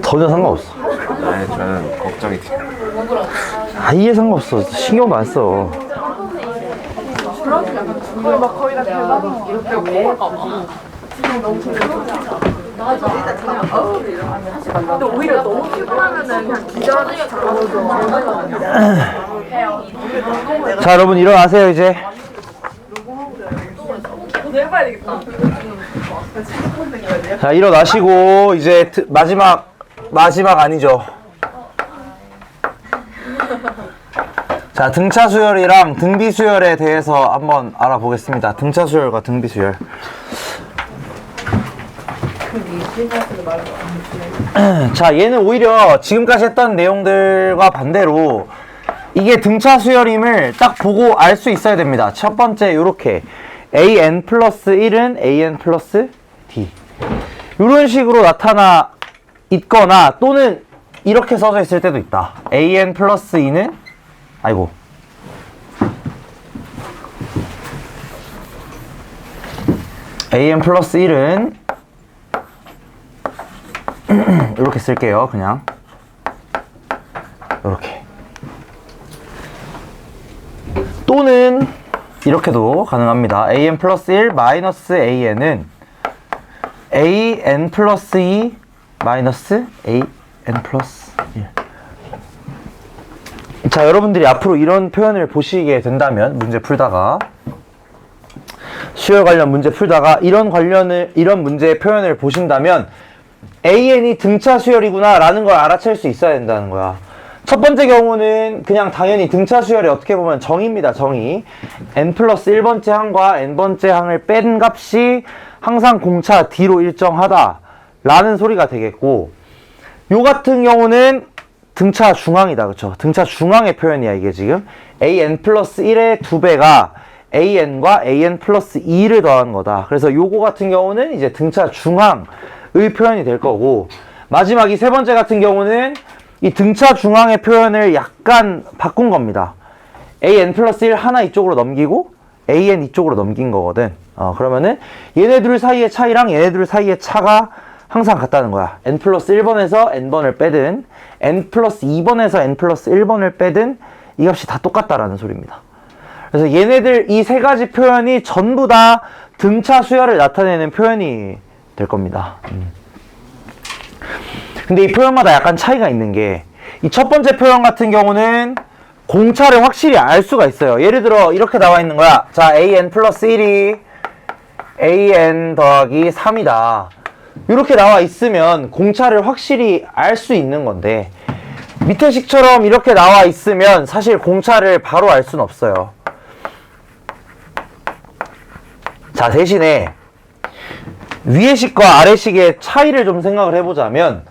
전혀 상관없어. 아니 저는 걱정이 돼요. 아예 상관없어. 신경도 안 써. 거의 막 거의 다 대박. 이렇게 먹을까 봐. 맞아. 근데 오히려 너무 피곤하면은 그냥 기절하는 게 잘하죠. 자, 여러분 일어나세요 이제. 해봐야 되겠다. 자, 일어나시고 이제 마지막 아니죠. 자, 등차 수열이랑 등비 수열에 대해서 한번 알아보겠습니다. 등차 수열과 등비 수열. 자, 얘는 오히려 지금까지 했던 내용들과 반대로 이게 등차 수열임을 딱 보고 알 수 있어야 됩니다. 첫 번째 요렇게 an 플러스 1은 an 플러스 d 이런 식으로 나타나 있거나 또는 이렇게 써져 있을 때도 있다. an 플러스 2는 아이고 an 플러스 1은 이렇게 쓸게요. 그냥 이렇게 또는 이렇게도 가능합니다. an 플러스 1 마이너스 an은 an 플러스 2 마이너스 an 플러스 1. 자, 여러분들이 앞으로 이런 표현을 보시게 된다면 문제 풀다가 수열 관련 문제 풀다가 이런 문제의 표현을 보신다면 an이 등차 수열이구나 라는 걸 알아챌 수 있어야 된다는 거야. 첫 번째 경우는 그냥 당연히 등차 수열이 어떻게 보면 정의입니다. 정의. n 플러스 1번째 항과 n번째 항을 뺀 값이 항상 공차 d로 일정하다 라는 소리가 되겠고, 요 같은 경우는 등차 중항이다. 그쵸? 등차 중항의 표현이야 이게 지금. an 플러스 1의 2배가 an과 an 플러스 2를 더한 거다. 그래서 요거 같은 경우는 이제 등차 중항의 표현이 될 거고, 마지막 이 세 번째 같은 경우는 이 등차 중항의 표현을 약간 바꾼 겁니다. an 플러스 1 하나 이쪽으로 넘기고 an 이쪽으로 넘긴 거거든. 그러면은 얘네들 사이의 차이랑 얘네들 사이의 차가 항상 같다는 거야. n 플러스 1번에서 n번을 빼든 n 플러스 2번에서 n 플러스 1번을 빼든 이 값이 다 똑같다라는 소리입니다. 그래서 얘네들 이 세 가지 표현이 전부 다 등차 수열을 나타내는 표현이 될 겁니다. 근데 이 표현마다 약간 차이가 있는 게, 이 첫 번째 표현 같은 경우는 공차를 확실히 알 수가 있어요. 예를 들어 이렇게 나와 있는 거야. 자, an 플러스 1이 an 더하기 3이다. 이렇게 나와 있으면 공차를 확실히 알 수 있는 건데, 밑에 식처럼 이렇게 나와 있으면 사실 공차를 바로 알 수는 없어요. 자, 대신에 위의 식과 아래 식의 차이를 좀 생각을 해보자면,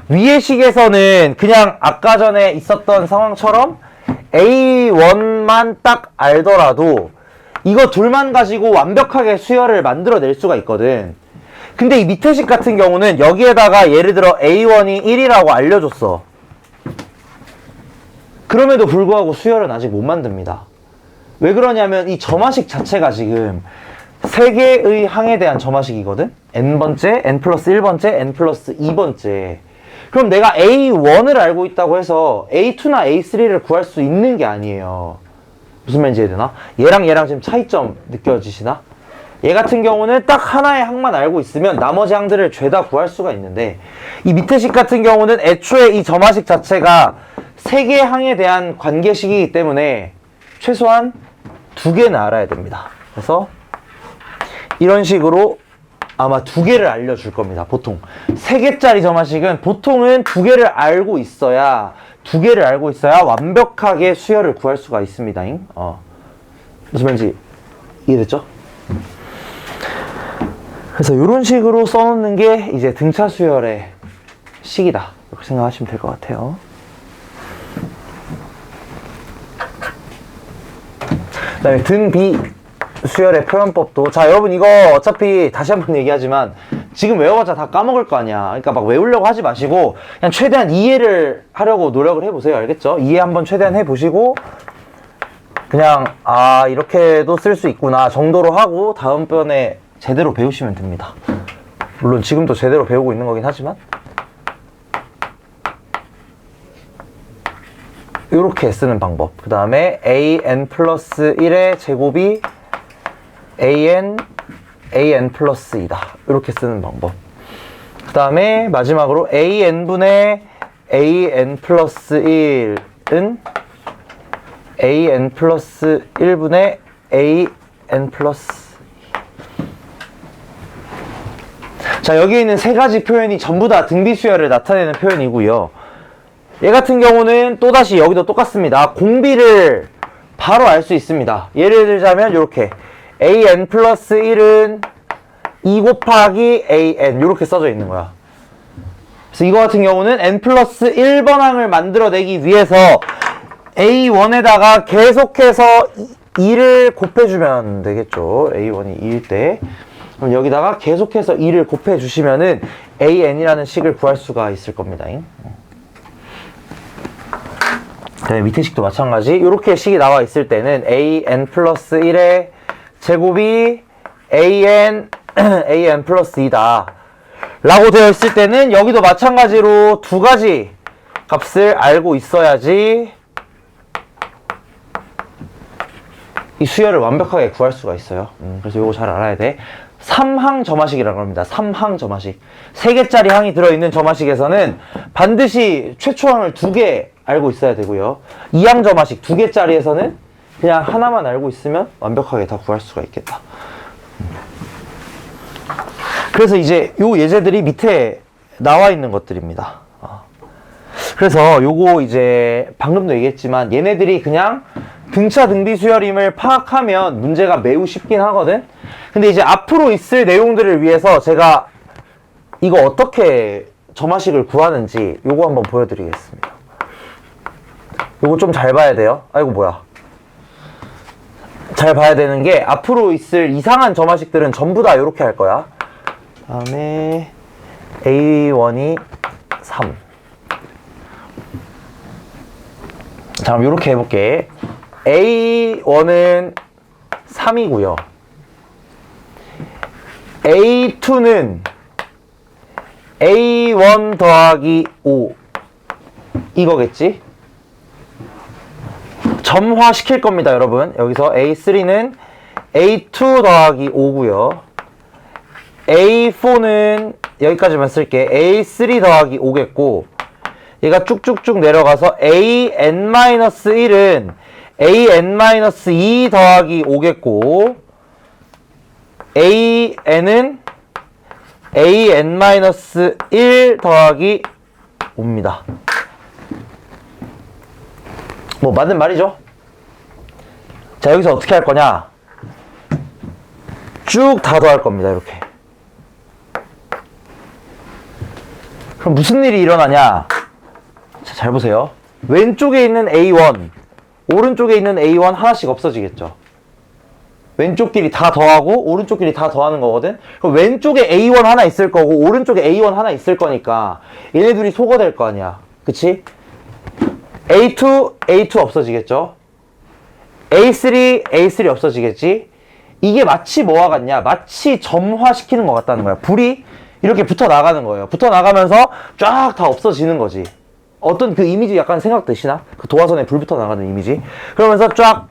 위의 식에서는 그냥 아까 전에 있었던 상황처럼 A1만 딱 알더라도 이거 둘만 가지고 완벽하게 수열을 만들어낼 수가 있거든. 근데 이 밑에 식 같은 경우는 여기에다가 예를 들어 A1이 1이라고 알려줬어. 그럼에도 불구하고 수열은 아직 못 만듭니다. 왜 그러냐면 이 점화식 자체가 지금 세 개의 항에 대한 점화식이거든? n번째, n 플러스 1번째, n 플러스 2번째. 그럼 내가 A1을 알고 있다고 해서 A2나 A3를 구할 수 있는 게 아니에요. 무슨 말인지 이해되나? 얘랑 얘랑 지금 차이점 느껴지시나? 얘 같은 경우는 딱 하나의 항만 알고 있으면 나머지 항들을 죄다 구할 수가 있는데, 이 밑에 식 같은 경우는 애초에 이 점화식 자체가 세 개의 항에 대한 관계식이기 때문에 최소한 두 개는 알아야 됩니다. 그래서 이런 식으로 아마 두 개를 알려줄 겁니다. 보통 세 개짜리 점화식은 보통은 두 개를 알고 있어야 완벽하게 수열을 구할 수가 있습니다. 무슨 말인지 이해됐죠? 그래서 이런 식으로 써놓는 게 이제 등차 수열의 식이다, 이렇게 생각하시면 될 것 같아요. 그 다음에 등비 수열의 표현법도, 자, 여러분 이거 어차피 다시 한번 얘기하지만 지금 외워봤자 다 까먹을 거 아니야. 그러니까 막 외우려고 하지 마시고 그냥 최대한 이해를 하려고 노력을 해보세요. 알겠죠? 이해 한번 최대한 해보시고 그냥 이렇게도 쓸 수 있구나 정도로 하고 다음번에 제대로 배우시면 됩니다. 물론 지금도 제대로 배우고 있는 거긴 하지만. 요렇게 쓰는 방법. 그 다음에 an 플러스 1의 제곱이 an 플러스 2다. 이렇게 쓰는 방법. 그 다음에 마지막으로 an분의 an 플러스 1은 an 플러스 1분의 an 플러스 2. 자, 여기 있는 세 가지 표현이 전부 다 등비수열을 나타내는 표현이고요. 얘 같은 경우는 또다시 여기도 똑같습니다. 공비를 바로 알 수 있습니다. 예를 들자면 이렇게 an 플러스 1은 2 곱하기 an 이렇게 써져 있는 거야. 그래서 이거 같은 경우는 n 플러스 1번항을 만들어내기 위해서 a1에다가 계속해서 2를 곱해주면 되겠죠. a1이 2일 때. 그럼 여기다가 계속해서 2를 곱해주시면은 an이라는 식을 구할 수가 있을 겁니다. 네, 밑에 식도 마찬가지. 이렇게 식이 나와 있을 때는 an 플러스 1의 제곱이 an 플러스 2다 라고 되어 있을 때는 여기도 마찬가지로 두 가지 값을 알고 있어야지 이 수열을 완벽하게 구할 수가 있어요. 그래서 이거 잘 알아야 돼. 3항 점화식이라고 합니다. 3항 점화식. 3개짜리 항이 들어있는 점화식에서는 반드시 최초항을 2개 알고 있어야 되고요. 2항 점화식 2개짜리에서는 그냥 하나만 알고 있으면 완벽하게 다 구할 수가 있겠다. 그래서 이제 요 예제들이 밑에 나와 있는 것들입니다. 그래서 요거 이제 방금도 얘기했지만 얘네들이 그냥 등차 등비 수열임을 파악하면 문제가 매우 쉽긴 하거든. 근데 이제 앞으로 있을 내용들을 위해서 제가 이거 어떻게 점화식을 구하는지 요거 한번 보여드리겠습니다. 요거 좀 잘 봐야 돼요. 아이고 뭐야. 잘 봐야 되는 게 앞으로 있을 이상한 점화식들은 전부 다 이렇게 할 거야. 다음에 A1이 3. 자, 그럼 이렇게 해볼게. A1은 3이고요. A2는 A1 더하기 5 이거겠지? 점화시킬 겁니다, 여러분. 여기서 A3는 A2 더하기 5고요. A4는 여기까지만 쓸게. A3 더하기 5겠고 얘가 쭉쭉쭉 내려가서 an-1은 an-2 더하기 5겠고 an은 an-1 더하기 5입니다. 뭐 맞는 말이죠. 자, 여기서 어떻게 할 거냐, 쭉 다 더할 겁니다. 이렇게. 그럼 무슨 일이 일어나냐. 자, 잘 보세요. 왼쪽에 있는 A1 오른쪽에 있는 A1 하나씩 없어지겠죠. 왼쪽 길이 다 더하고 오른쪽 길이 다 더하는 거거든. 그럼 왼쪽에 A1 하나 있을 거고 오른쪽에 A1 하나 있을 거니까 얘네 둘이 소거될 거 아니야. 그치? A2 없어지겠죠. A3 없어지겠지. 이게 마치 뭐와 같냐, 마치 점화시키는 것 같다는 거야. 불이 이렇게 붙어 나가는 거예요. 붙어 나가면서 쫙 다 없어지는 거지. 어떤 그 이미지 약간 생각되시나? 그 도화선에 불 붙어 나가는 이미지. 그러면서 쫙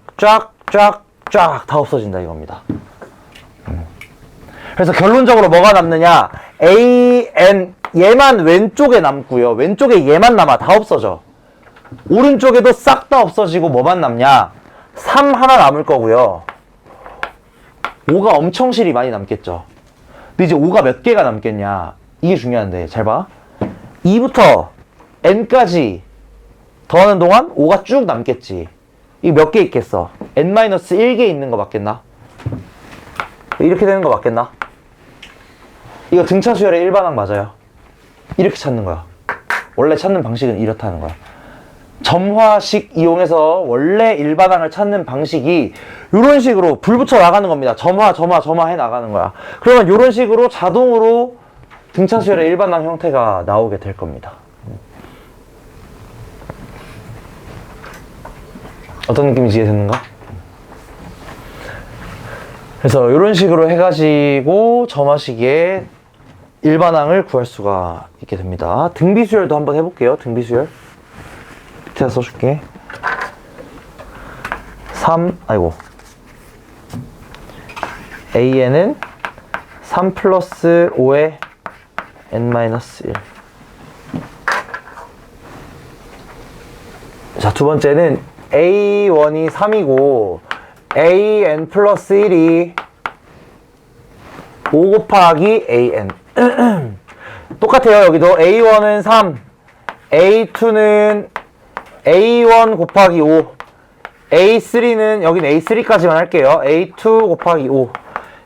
다 없어진다 이겁니다. 그래서 결론적으로 뭐가 남느냐, 얘만 왼쪽에 남고요. 왼쪽에 얘만 남아. 다 없어져. 오른쪽에도 싹 다 없어지고 뭐만 남냐, 3 하나 남을 거고요. 5가 엄청 실이 많이 남겠죠. 근데 이제 5가 몇 개가 남겠냐, 이게 중요한데 잘 봐. 2부터 n까지 더하는 동안 5가 쭉 남겠지. 이게 몇 개 있겠어? n-1개 있는 거 맞겠나? 이렇게 되는 거 맞겠나? 이거 등차 수열의 일반항 맞아요. 이렇게 찾는 거야. 원래 찾는 방식은 이렇다는 거야. 점화식 이용해서 원래 일반항을 찾는 방식이 이런 식으로 불 붙여 나가는 겁니다. 점화 해 나가는 거야. 그러면 이런 식으로 자동으로 등차 수열의 일반항 형태가 나오게 될 겁니다. 어떤 느낌인지 이해됐는가? 그래서 이런 식으로 해가지고 점화식의 일반항을 구할 수가 있게 됩니다. 등비수열도 한번 해볼게요. 등비수열 밑에다 써줄게. AN은 3 플러스 5의 n-1. 자, 두 번째는 A1이 3이고 AN 플러스 1이 5 곱하기 AN. 똑같아요. 여기도 A1은 3, A2는 A1 곱하기 5, A3는 여기는 A3까지만 할게요. A2 곱하기 5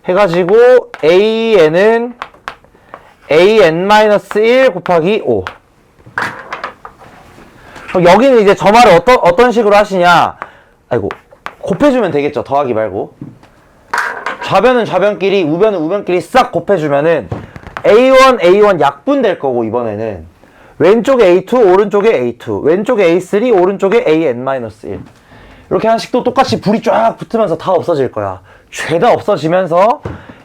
해가지고 AN은 AN-1 곱하기 5. 여기는 이제 저 말을 어떤 식으로 하시냐. 아이고, 곱해주면 되겠죠. 더하기 말고. 좌변은 좌변끼리, 우변은 우변끼리 싹 곱해주면은 A1 약분될 거고, 이번에는. 왼쪽에 A2, 오른쪽에 A2. 왼쪽에 A3, 오른쪽에 AN-1. 이렇게 한식도 똑같이 불이 쫙 붙으면서 다 없어질 거야. 죄다 없어지면서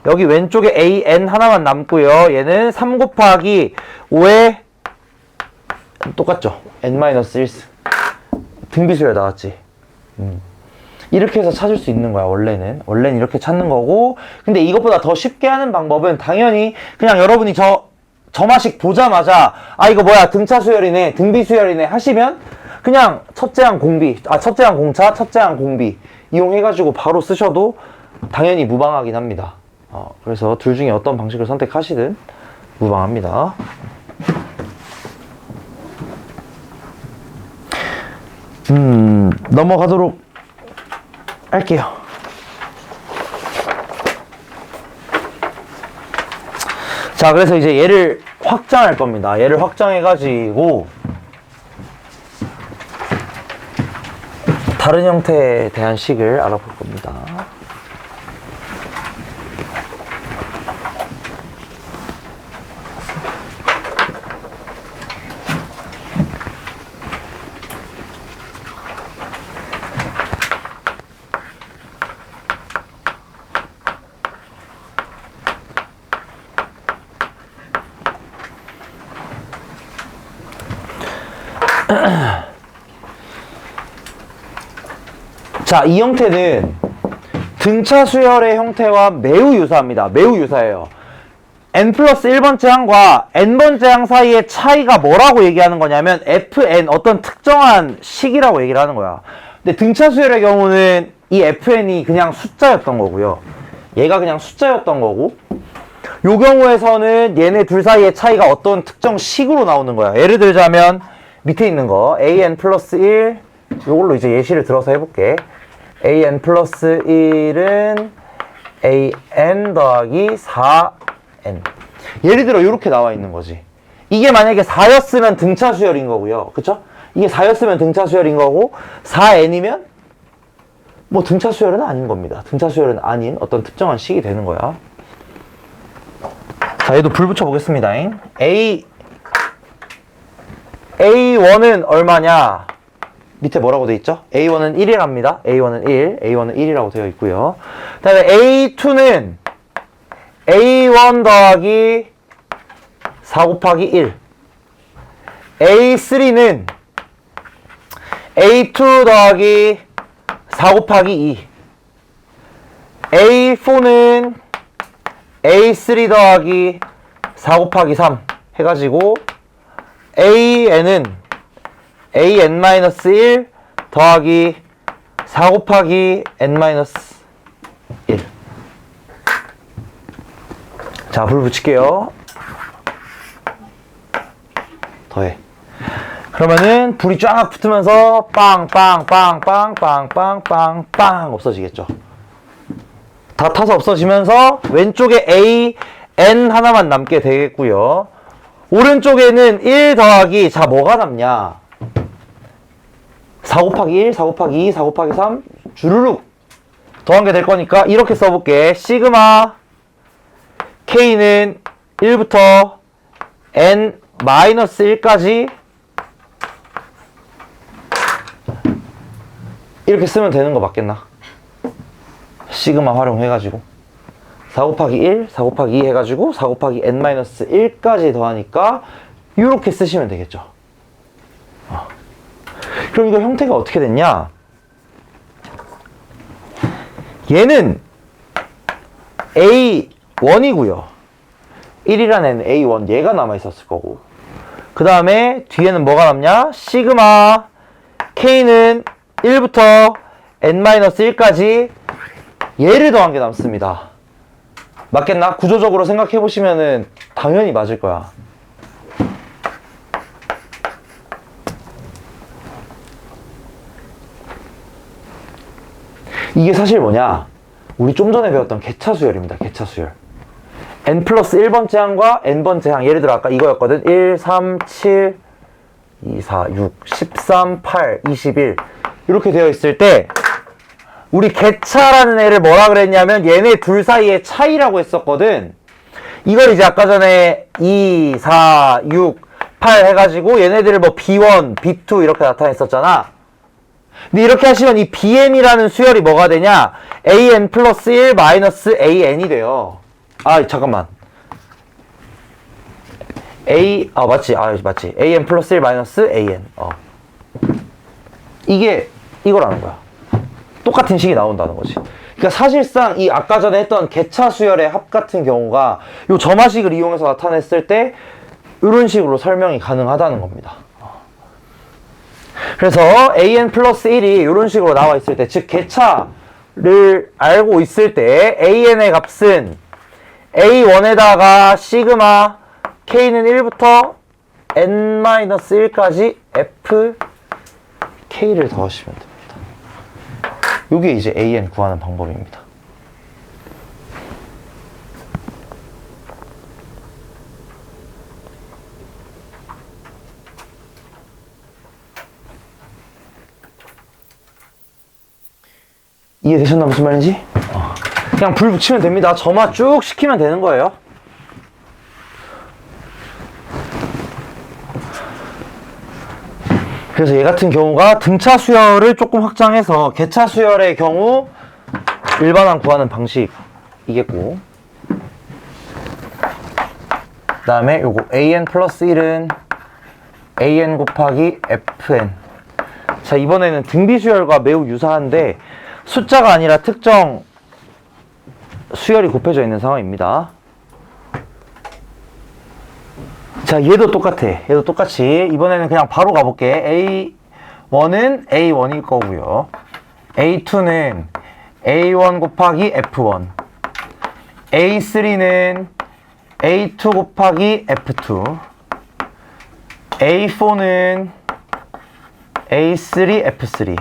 여기 왼쪽에 AN 하나만 남고요. 얘는 3 곱하기 5에 똑같죠. N-1. 등비수열 나왔지. 이렇게 해서 찾을 수 있는 거야, 원래는. 원래는 이렇게 찾는 거고. 근데 이것보다 더 쉽게 하는 방법은 당연히 그냥 여러분이 점화식 보자마자 아, 이거 뭐야, 등차 수열이네, 등비 수열이네 하시면 그냥 첫째항 공비, 첫째항 공차, 첫째항 공비 이용해가지고 바로 쓰셔도 당연히 무방하긴 합니다. 그래서 둘 중에 어떤 방식을 선택하시든 무방합니다. 넘어가도록 할게요. 자, 그래서 이제 얘를 확장할 겁니다. 얘를 확장해가지고 다른 형태에 대한 식을 알아볼 겁니다. 자, 이 형태는 등차 수열의 형태와 매우 유사합니다. 매우 유사해요. n 플러스 1번째 항과 n번째 항 사이의 차이가 뭐라고 얘기하는 거냐면 fn, 어떤 특정한 식이라고 얘기를 하는 거야. 근데 등차 수열의 경우는 이 fn이 그냥 숫자였던 거고요. 얘가 그냥 숫자였던 거고, 요 경우에서는 얘네 둘 사이의 차이가 어떤 특정 식으로 나오는 거야. 예를 들자면 밑에 있는 거 an 플러스 1, 요걸로 이제 예시를 들어서 해볼게. an 플러스 1은 an 더하기 4n. 예를 들어 이렇게 나와 있는 거지. 이게 만약에 4였으면 등차 수열인 거고요. 그쵸? 이게 4였으면 등차 수열인 거고 4n이면 뭐 등차 수열은 아닌 겁니다. 등차 수열은 아닌 어떤 특정한 식이 되는 거야. 자, 얘도 불 붙여 보겠습니다. A1은 얼마냐? 밑에 뭐라고 되어 있죠? A1은 1이랍니다. A1은 1, A1은 1이라고 되어 있고요. 그 다음에 A2는 A1 더하기 4 곱하기 1. A3는 A2 더하기 4 곱하기 2. A4는 A3 더하기 4 곱하기 3 해가지고 AN은 AN-1 더하기 4 곱하기 N-1. 자, 불 붙일게요. 더해. 그러면은 불이 쫙 붙으면서 빵빵빵빵빵빵빵빵 없어지겠죠. 다 타서 없어지면서 왼쪽에 AN 하나만 남게 되겠고요. 오른쪽에는 1 더하기, 자, 뭐가 남냐? 4 곱하기 1, 4 곱하기 2, 4 곱하기 3 주르륵 더한 게 될 거니까 이렇게 써볼게. 시그마 K는 1부터 N-1까지 이렇게 쓰면 되는 거 맞겠나? 시그마 활용해가지고 4 곱하기 1, 4 곱하기 2 해가지고 4 곱하기 N-1까지 더하니까 이렇게 쓰시면 되겠죠. 그럼 이거 형태가 어떻게 됐냐? 얘는 A1이고요. 1이라는 애는 A1 얘가 남아있었을 거고, 그 다음에 뒤에는 뭐가 남냐? 시그마 K는 1부터 N-1까지 얘를 더한 게 남습니다. 맞겠나? 구조적으로 생각해보시면은 당연히 맞을 거야. 이게 사실 뭐냐? 우리 좀 전에 배웠던 개차수열입니다. 개차수열. n 플러스 1번째 항과 n번째 항. 예를 들어 아까 이거였거든. 1, 3, 7, 2, 4, 6, 13, 8, 21 이렇게 되어 있을 때 우리 개차라는 애를 뭐라 그랬냐면 얘네 둘 사이의 차이라고 했었거든. 이걸 이제 아까 전에 2, 4, 6, 8 해가지고 얘네들을 뭐 B1, B2 이렇게 나타냈었잖아. 근데 이렇게 하시면 이 BN이라는 수열이 뭐가 되냐? AN 플러스 1 마이너스 AN이 돼요. 아, 잠깐만. 맞지. 맞지. AN 플러스 1 마이너스 AN. 이게 이거라는 거야. 똑같은 식이 나온다는 거지. 그러니까 사실상 이 아까 전에 했던 개차 수열의 합 같은 경우가 요 점화식을 이용해서 나타냈을 때 이런 식으로 설명이 가능하다는 겁니다. 그래서 AN 플러스 1이 이런 식으로 나와 있을 때, 즉 개차를 알고 있을 때 AN의 값은 A1에다가 시그마 K는 1부터 N-1까지 FK를 더하시면 됩니다. 이게 이제 AN 구하는 방법입니다. 이해되셨나 무슨 말인지? 그냥 불 붙이면 됩니다. 점화 쭉 시키면 되는 거예요. 그래서 얘 같은 경우가 등차 수열을 조금 확장해서 개차 수열의 경우 일반항 구하는 방식이겠고, 그 다음에 요거 AN 플러스 1은 AN 곱하기 FN. 자, 이번에는 등비 수열과 매우 유사한데 숫자가 아니라 특정 수열이 곱해져 있는 상황입니다. 자, 얘도 똑같아. 얘도 똑같이 이번에는 그냥 바로 가볼게. A1은 A1일 거고요. A2는 A1 곱하기 F1. A3는 A2 곱하기 F2. A4는 A3 F3.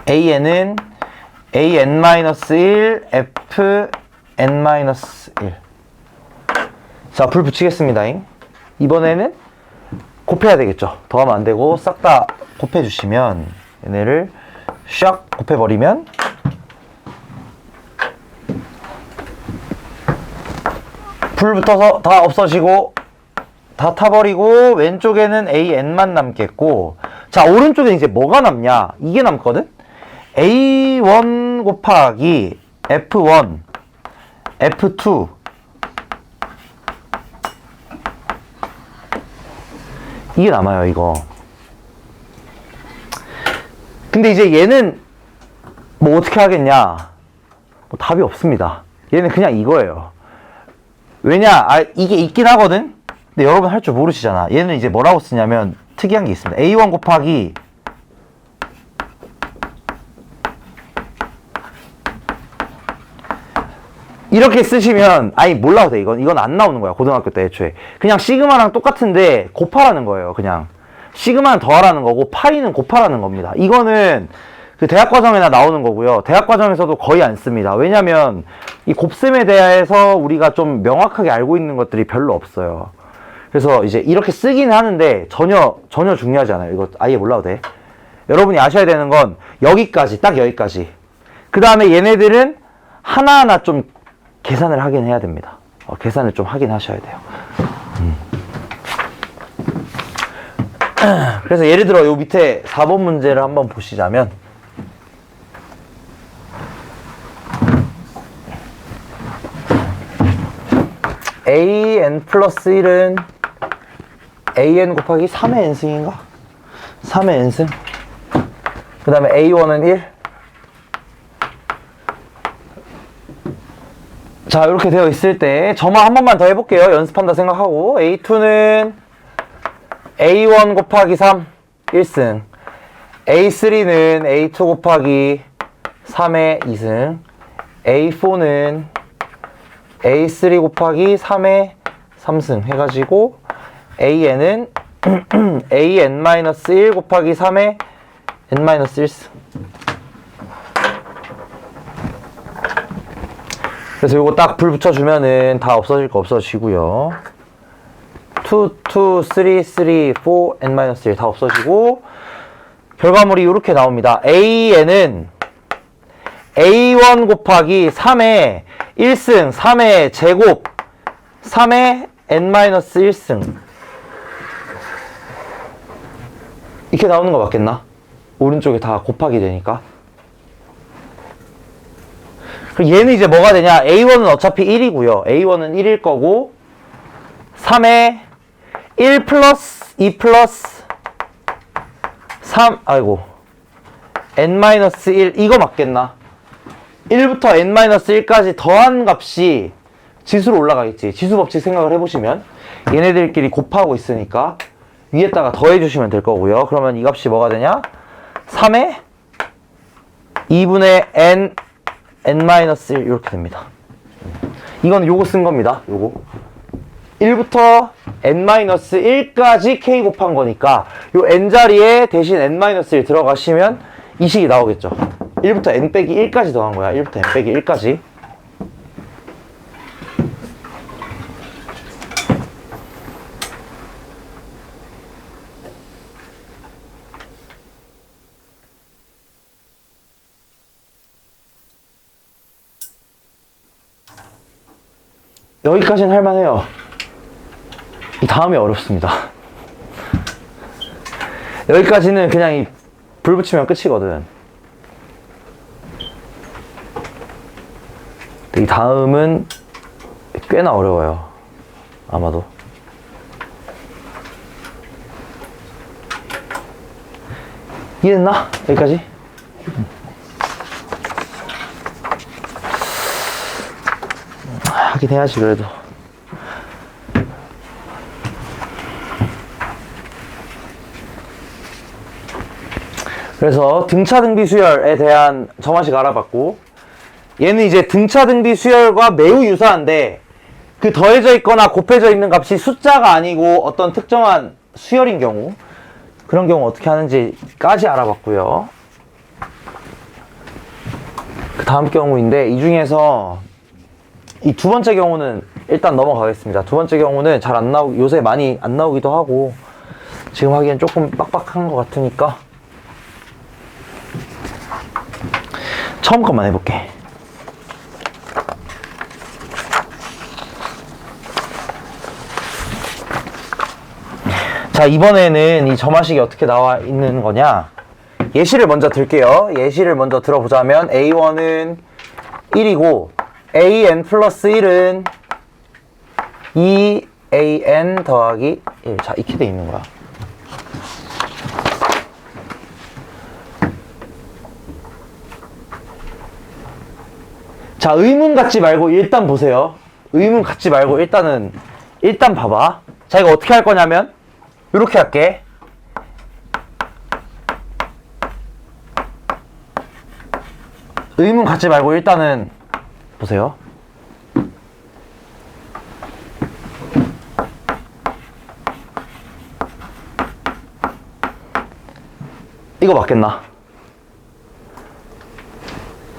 AN은 AN-1 FN-1. 자, 불 붙이겠습니다. 이번에는 곱해야 되겠죠. 더하면 안 되고 싹 다 곱해주시면 얘네를 샥 곱해버리면 불 붙어서 다 없어지고 다 타버리고 왼쪽에는 AN만 남겠고, 자, 오른쪽에 이제 뭐가 남냐? 이게 남거든? A1 곱하기 F1, F2. 이게 남아요, 이거. 근데 이제 얘는 뭐 어떻게 하겠냐? 뭐 답이 없습니다. 얘는 그냥 이거예요. 왜냐? 이게 있긴 하거든? 근데 여러분 할 줄 모르시잖아. 얘는 이제 뭐라고 쓰냐면 특이한 게 있습니다. A1 곱하기 이렇게 쓰시면 몰라도 돼. 이건 안 나오는 거야. 고등학교 때 애초에. 그냥 시그마랑 똑같은데 곱하라는 거예요. 그냥 시그마는 더하라는 거고 파이는 곱하라는 겁니다. 이거는 그 대학과정에나 나오는 거고요. 대학과정에서도 거의 안 씁니다. 왜냐면 이 곱셈에 대해서 우리가 좀 명확하게 알고 있는 것들이 별로 없어요. 그래서 이제 이렇게 쓰긴 하는데 전혀 중요하지 않아요. 이거 아예 몰라도 돼. 여러분이 아셔야 되는 건 여기까지, 딱 여기까지. 그 다음에 얘네들은 하나하나 좀 계산을 하긴 해야 됩니다. 계산을 좀 하긴 하셔야 돼요. 그래서 예를 들어 요 밑에 4번 문제를 한번 보시자면, AN 플러스 1은 AN 곱하기 3의 n승인가? 3의 n승. 그 다음에 A1은 1, 자, 이렇게 되어 있을 때 점화 한 번만 더 해볼게요. 연습한다 생각하고. A2는 A1 곱하기 3 1승, A3는 A2 곱하기 3의 2승, A4는 A3 곱하기 3의 3승 해가지고 AN은 AN-1 곱하기 3의 N-1승. 그래서 요거 딱 불 붙여주면은 다 없어질 거 없어지고요. 2, 2, 3, 3, 4, N-1 다 없어지고 결과물이 이렇게 나옵니다. AN은 A1 곱하기 3의 1승, 3의 제곱, 3의 N-1승. 이렇게 나오는 거 맞겠나? 오른쪽에 다 곱하기 되니까. 그럼 얘는 이제 뭐가 되냐? A1은 어차피 1이고요. A1은 1일 거고 3의 1 플러스 2 플러스 3, 아이고 N-1 이거 맞겠나? 1부터 N-1까지 더한 값이 지수로 올라가겠지. 지수 법칙 생각을 해보시면 얘네들끼리 곱하고 있으니까 위에다가 더해주시면 될 거고요. 그러면 이 값이 뭐가 되냐? 3의 2분의 N-1 이렇게 됩니다. 이건 요거 쓴 겁니다. 요거 1부터 N-1까지 K 곱한 거니까 요 N자리에 대신 N-1 들어가시면 이 식이 나오겠죠. 1부터 N 빼기 1까지 더한 거야. 1부터 N 빼기 1까지. 여기까지는 할만해요. 이 다음이 어렵습니다. 여기까지는 그냥 이 불 붙이면 끝이거든. 이 다음은 꽤나 어려워요. 아마도. 이해됐나? 여기까지? 하긴 해야지 그래도. 그래서 등차 등비 수열에 대한 점화식 알아봤고, 얘는 이제 등차 등비 수열과 매우 유사한데 그 더해져 있거나 곱해져 있는 값이 숫자가 아니고 어떤 특정한 수열인 경우, 그런 경우 어떻게 하는지까지 알아봤고요. 그 다음 경우인데 이 중에서 이 두 번째 경우는 일단 넘어가겠습니다. 두 번째 경우는 잘 안 나오고 요새 많이 안 나오기도 하고 지금 하기엔 조금 빡빡한 것 같으니까 처음 것만 해볼게. 자, 이번에는 이 점화식이 어떻게 나와 있는 거냐? 예시를 먼저 들게요. 예시를 먼저 들어보자면 A1은 1이고 AN 플러스 1은 2AN 더하기 1. 자, 이렇게 돼 있는 거야. 자, 의문 갖지 말고 일단 보세요. 의문 갖지 말고 일단 봐봐. 자, 이거 어떻게 할 거냐면 이렇게 할게. 의문 갖지 말고 일단은 보세요. 이거 맞겠나?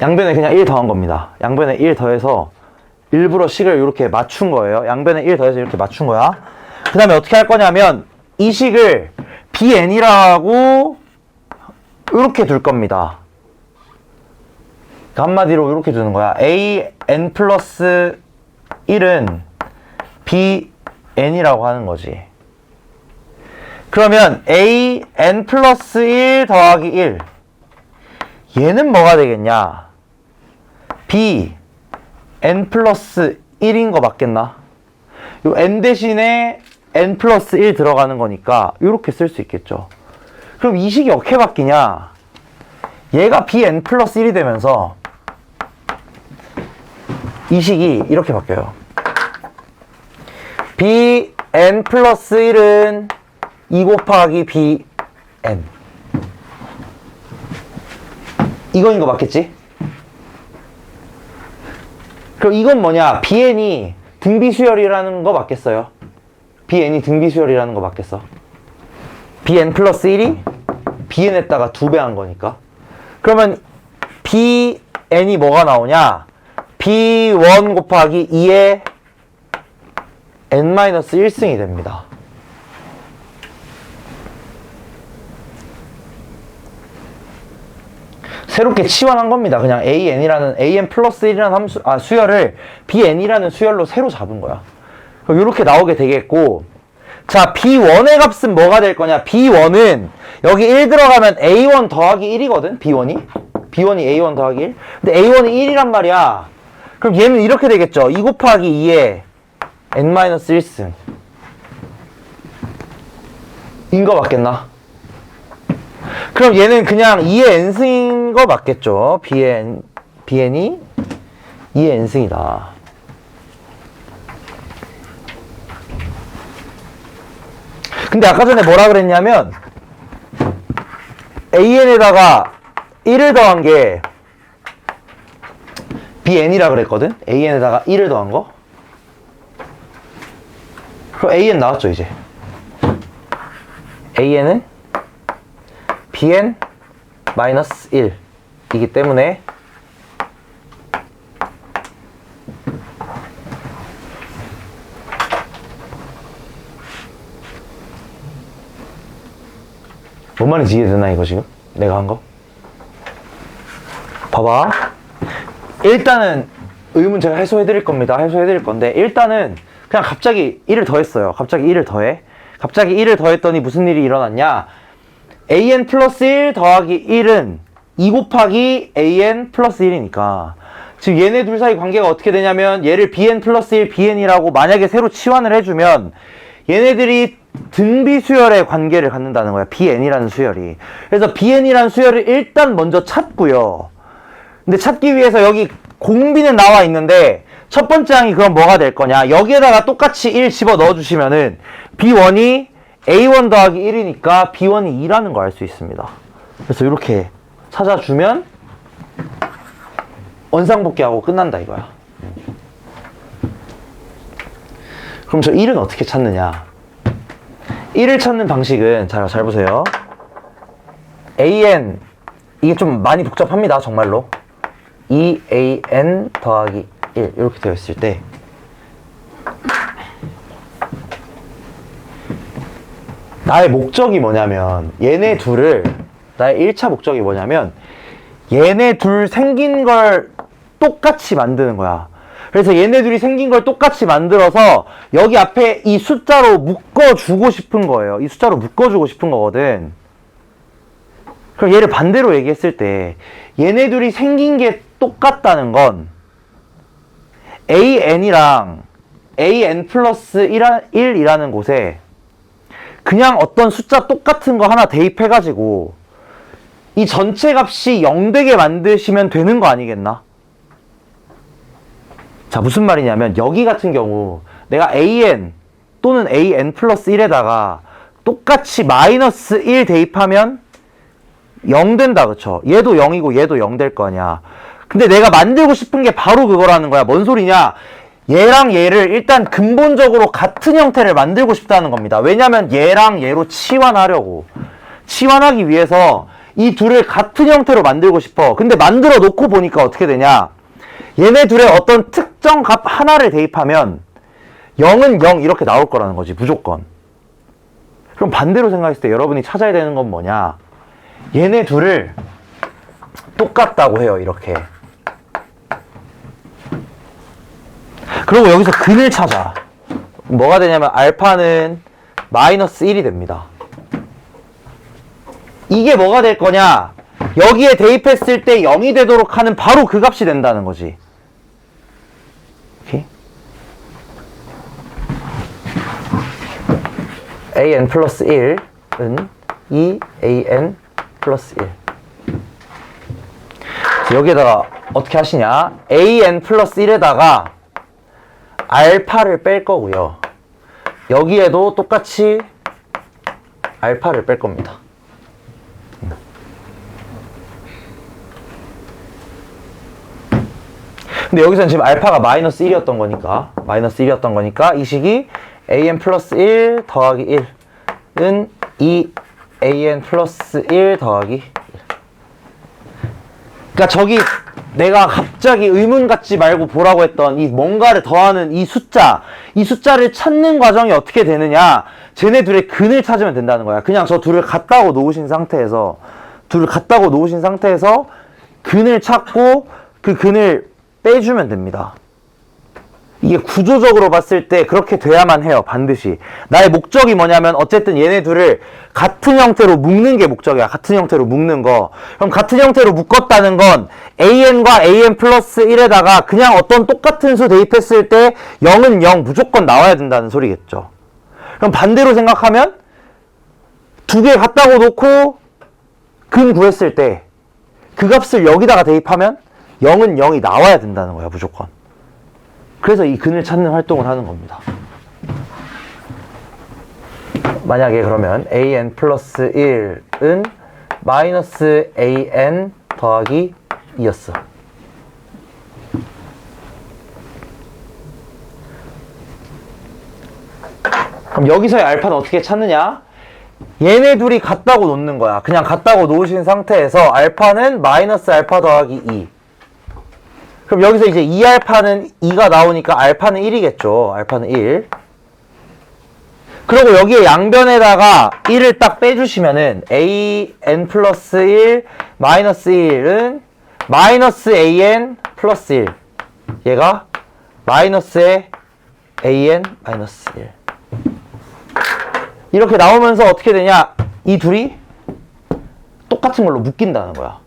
양변에 그냥 1 더한 겁니다. 양변에 1 더해서 일부러 식을 이렇게 맞춘 거예요. 양변에 1 더해서 이렇게 맞춘 거야. 그 다음에 어떻게 할 거냐면 이 식을 BN이라고 이렇게 둘 겁니다. 한마디로 이렇게 두는 거야. AN 플러스 1은 BN이라고 하는 거지. 그러면 AN 플러스 1 더하기 1 얘는 뭐가 되겠냐? BN 플러스 1인 거 맞겠나? 요 N 대신에 N 플러스 1 들어가는 거니까 이렇게 쓸 수 있겠죠. 그럼 이 식이 어떻게 바뀌냐? 얘가 BN 플러스 1이 되면서 이 식이 이렇게 바뀌어요. bn 플러스 1은 2 곱하기 bn. 이거인 거 맞겠지? 그럼 이건 뭐냐? bn이 등비수열이라는 거 맞겠어요? bn이 등비수열이라는 거 맞겠어? bn 플러스 1이 bn에다가 2배 한 거니까. 그러면 bn이 뭐가 나오냐? b1 곱하기 2의 n-1승이 됩니다. 새롭게 치환한 겁니다. 그냥 an 플러스 1이라는 함수, 수열을 bn이라는 수열로 새로 잡은 거야. 이렇게 나오게 되겠고, 자, b1의 값은 뭐가 될 거냐? b1은 여기 1 들어가면 a1 더하기 1이거든? b1이 a1 더하기 1. 근데 a1이 1이란 말이야. 그럼 얘는 이렇게 되겠죠. 2 곱하기 2의 n-1승. 인 거 맞겠나? 그럼 얘는 그냥 2의 n승인 거 맞겠죠? bn이 2의 n승이다. 근데 아까 전에 뭐라 그랬냐면 an에다가 1을 더한 게 bn이라 그랬거든? an에다가 1을 더한 거? 그럼 an 나왔죠 이제. an은 bn 마이너스 1 이기 때문에 뭔 말인지 이해되나 이거 지금? 내가 한 거? 봐봐. 일단은 의문 제가 해소해 드릴 겁니다. 해소해 드릴 건데 일단은 그냥 갑자기 1을 더했어요. 갑자기 1을 더해. 갑자기 1을 더했더니 무슨 일이 일어났냐? an 플러스 1 더하기 1은 2 곱하기 an 플러스 1이니까 지금 얘네 둘 사이 관계가 어떻게 되냐면 얘를 bn 플러스 1 bn이라고 만약에 새로 치환을 해주면 얘네들이 등비수열의 관계를 갖는다는 거야. bn이라는 수열이. 그래서 bn이라는 수열을 일단 먼저 찾고요. 근데 찾기 위해서 여기 공비는 나와 있는데 첫 번째 항이 그럼 뭐가 될 거냐? 여기에다가 똑같이 1 집어 넣어주시면은 b1이 a1 더하기 1이니까 b1이 2라는 거 알 수 있습니다. 그래서 이렇게 찾아주면 원상복귀하고 끝난다 이거야. 그럼 저 1은 어떻게 찾느냐? 1을 찾는 방식은 잘 보세요. an 이게 좀 많이 복잡합니다. 정말로 2an 더하기 1 이렇게 되어 있을 때 나의 목적이 뭐냐면 얘네 둘을 나의 1차 목적이 뭐냐면 얘네 둘 생긴 걸 똑같이 만드는 거야. 그래서 얘네 둘이 생긴 걸 똑같이 만들어서 여기 앞에 이 숫자로 묶어주고 싶은 거예요. 이 숫자로 묶어주고 싶은 거거든. 그럼 얘를 반대로 얘기했을 때 얘네 둘이 생긴 게 똑같다는 건 an이랑 an 플러스 1이라는 곳에 그냥 어떤 숫자 똑같은 거 하나 대입해가지고 이 전체 값이 0 되게 만드시면 되는 거 아니겠나? 자, 무슨 말이냐면 여기 같은 경우 내가 an 또는 an 플러스 1에다가 똑같이 마이너스 1 대입하면 0 된다, 그쵸? 얘도 0이고 얘도 0 될 거 아니야. 근데 내가 만들고 싶은 게 바로 그거라는 거야. 뭔 소리냐? 얘랑 얘를 일단 근본적으로 같은 형태를 만들고 싶다는 겁니다. 왜냐면 얘랑 얘로 치환하려고. 치환하기 위해서 이 둘을 같은 형태로 만들고 싶어. 근데 만들어 놓고 보니까 어떻게 되냐? 얘네 둘의 어떤 특정 값 하나를 대입하면 0은 0 이렇게 나올 거라는 거지, 무조건. 그럼 반대로 생각했을 때 여러분이 찾아야 되는 건 뭐냐? 얘네 둘을 똑같다고 해요, 이렇게. 그리고 여기서 근을 찾아. 뭐가 되냐면 알파는 마이너스 1이 됩니다. 이게 뭐가 될 거냐? 여기에 대입했을 때 0이 되도록 하는 바로 그 값이 된다는 거지. 오케이? an 플러스 1은 2an 플러스 1. 여기에다가 어떻게 하시냐? an 플러스 1에다가 알파를 뺄 거고요. 여기에도 똑같이 알파를 뺄 겁니다. 근데 여기서는 지금 알파가 마이너스 1이었던 거니까 이 식이 an 플러스 1 더하기 1은 2an 플러스 1 더하기 1. 그러니까 저기 내가 갑자기 의문 갖지 말고 보라고 했던 이 뭔가를 더하는 이 숫자를 찾는 과정이 어떻게 되느냐? 쟤네 둘의 근을 찾으면 된다는 거야. 그냥 저 둘을 갖다고 놓으신 상태에서 근을 찾고 그 근을 빼주면 됩니다. 이게 구조적으로 봤을 때 그렇게 돼야만 해요. 반드시. 나의 목적이 뭐냐면 어쨌든 얘네 둘을 같은 형태로 묶는 게 목적이야. 같은 형태로 묶는 거. 그럼 같은 형태로 묶었다는 건 an과 an 플러스 1에다가 그냥 어떤 똑같은 수 대입했을 때 0은 0 무조건 나와야 된다는 소리겠죠. 그럼 반대로 생각하면 두 개 갖다고 놓고 근 구했을 때 그 값을 여기다가 대입하면 0은 0이 나와야 된다는 거야. 무조건. 그래서 이 근을 찾는 활동을 하는 겁니다. 만약에 그러면 an 플러스 1은 마이너스 an 더하기 2였어. 그럼 여기서의 알파는 어떻게 찾느냐? 얘네 둘이 같다고 놓는 거야. 그냥 같다고 놓으신 상태에서 알파는 마이너스 알파 더하기 2. 그럼 여기서 이제 2알파는 2가 나오니까 알파는 1이겠죠. 알파는 1. 그리고 여기에 양변에다가 1을 딱 빼주시면은 an 플러스 1 마이너스 1은 마이너스 an 플러스 1. 얘가 마이너스의 an 마이너스 1. 이렇게 나오면서 어떻게 되냐? 이 둘이 똑같은 걸로 묶인다는 거야.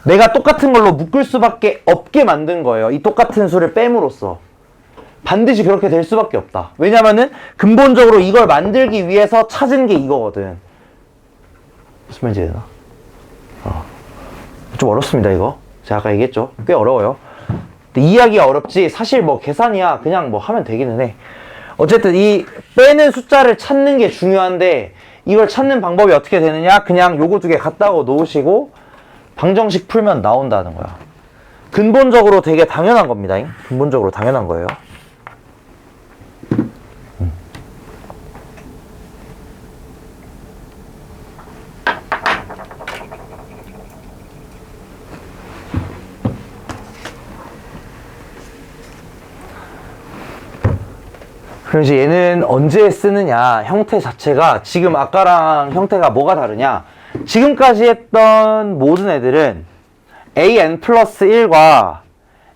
내가 똑같은 걸로 묶을 수밖에 없게 만든 거예요. 이 똑같은 수를 뺨으로써. 반드시 그렇게 될 수밖에 없다. 왜냐면은 근본적으로 이걸 만들기 위해서 찾은 게 이거거든. 무슨 말인지 되나? 좀 어렵습니다, 이거. 제가 아까 얘기했죠. 꽤 어려워요. 근데 이해하기가 어렵지 사실 뭐 계산이야 그냥 뭐 하면 되기는 해. 어쨌든 이 빼는 숫자를 찾는 게 중요한데 이걸 찾는 방법이 어떻게 되느냐? 그냥 요거 두 개 갖다고 놓으시고 방정식 풀면 나온다는 거야. 근본적으로 되게 당연한 겁니다. 근본적으로 당연한 거예요. 그럼 이제 얘는 언제 쓰느냐? 형태 자체가 지금 아까랑 형태가 뭐가 다르냐? 지금까지 했던 모든 애들은 an 플러스 1과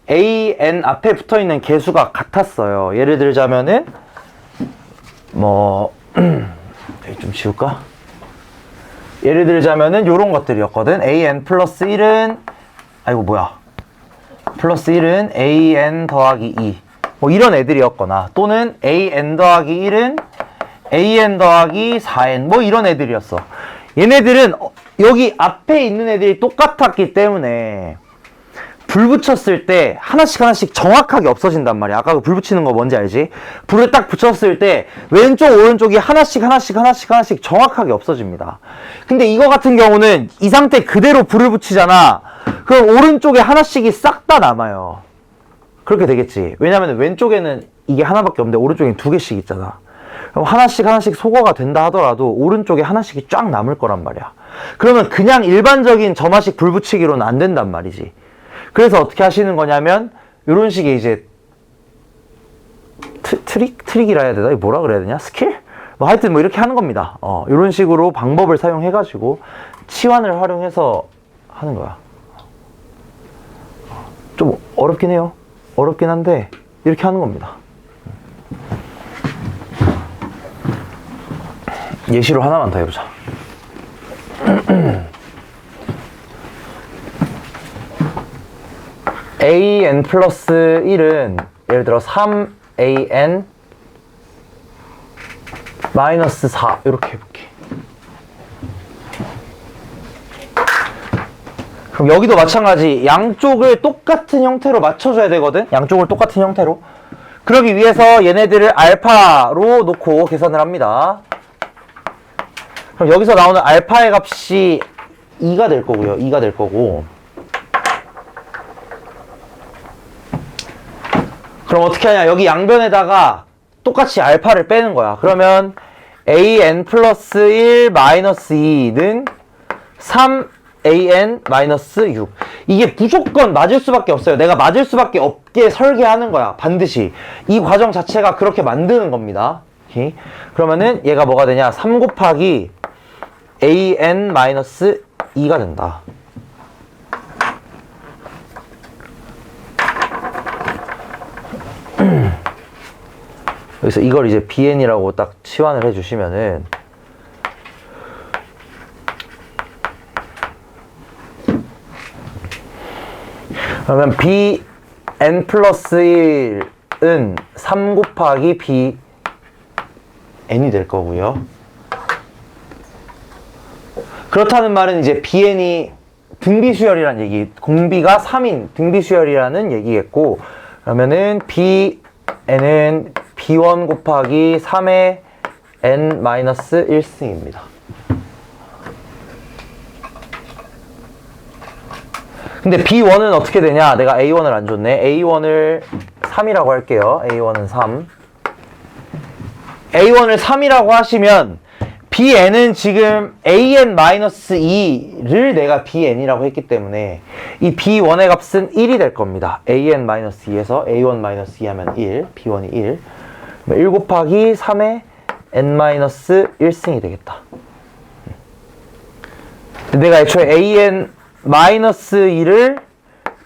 an 앞에 붙어있는 개수가 같았어요. 예를 들자면은 뭐 여기 좀 지울까? 예를 들자면은 요런 것들이었거든. an 플러스 1은 아이고 뭐야 플러스 1은 an 더하기 2 뭐 이런 애들이었거나 또는 an 더하기 1은 an 더하기 4n 뭐 이런 애들이었어. 얘네들은 여기 앞에 있는 애들이 똑같았기 때문에 불 붙였을 때 하나씩 정확하게 없어진단 말이야. 아까 그 불 붙이는 거 뭔지 알지? 불을 딱 붙였을 때 왼쪽 오른쪽이 하나씩 정확하게 없어집니다. 근데 이거 같은 경우는 이 상태 그대로 불을 붙이잖아. 그럼 오른쪽에 하나씩이 싹 다 남아요. 그렇게 되겠지. 왜냐면 왼쪽에는 이게 하나밖에 없는데 오른쪽엔 두 개씩 있잖아. 그럼 하나씩 소거가 된다 하더라도 오른쪽에 하나씩이 쫙 남을 거란 말이야. 그러면 그냥 일반적인 점화식 불 붙이기로는 안 된단 말이지. 그래서 어떻게 하시는 거냐면 이런 식의 이제 트릭이라 해야 되나? 뭐라 그래야 되냐? 스킬? 뭐 하여튼 뭐 이렇게 하는 겁니다. 이런 식으로 방법을 사용해 가지고 치환을 활용해서 하는 거야. 좀 어렵긴 해요. 어렵긴 한데 이렇게 하는 겁니다. 예시로 하나만 더 해보자. an 플러스 1은 예를 들어 3an 마이너스 4 이렇게 해볼게. 그럼 여기도 마찬가지 양쪽을 똑같은 형태로 맞춰줘야 되거든. 양쪽을 똑같은 형태로. 그러기 위해서 얘네들을 알파로 놓고 계산을 합니다. 그럼 여기서 나오는 알파의 값이 2가 될 거고요. 2가 될 거고. 그럼 어떻게 하냐. 여기 양변에다가 똑같이 알파를 빼는 거야. 그러면 an 플러스 1 마이너스 2는 3an 마이너스 6. 이게 무조건 맞을 수밖에 없어요. 내가 맞을 수밖에 없게 설계하는 거야. 반드시. 이 과정 자체가 그렇게 만드는 겁니다. 오케이? 그러면은 얘가 뭐가 되냐. 3 곱하기 an 마이너스 2가 된다. 여기서 이걸 이제 bn이라고 딱 치환을 해주시면은 그러면 bn 플러스 1은 3 곱하기 bn이 될 거고요. 그렇다는 말은 이제 bn이 등비수열이라는 얘기, 공비가 3인 등비수열이라는 얘기겠고, 그러면은 bn은 b1 곱하기 3의 n 마이너스 1승입니다. 근데 b1은 어떻게 되냐? 내가 a1을 안 줬네. a1을 3이라고 할게요. a1은 3. a1을 3이라고 하시면 bn은 지금 an-2를 내가 bn이라고 했기 때문에 이 b1의 값은 1이 될 겁니다. an-2에서 a1-2 하면 1, b1이 1. 1 곱하기 3의 n-1승이 되겠다. 내가 애초에 an-2를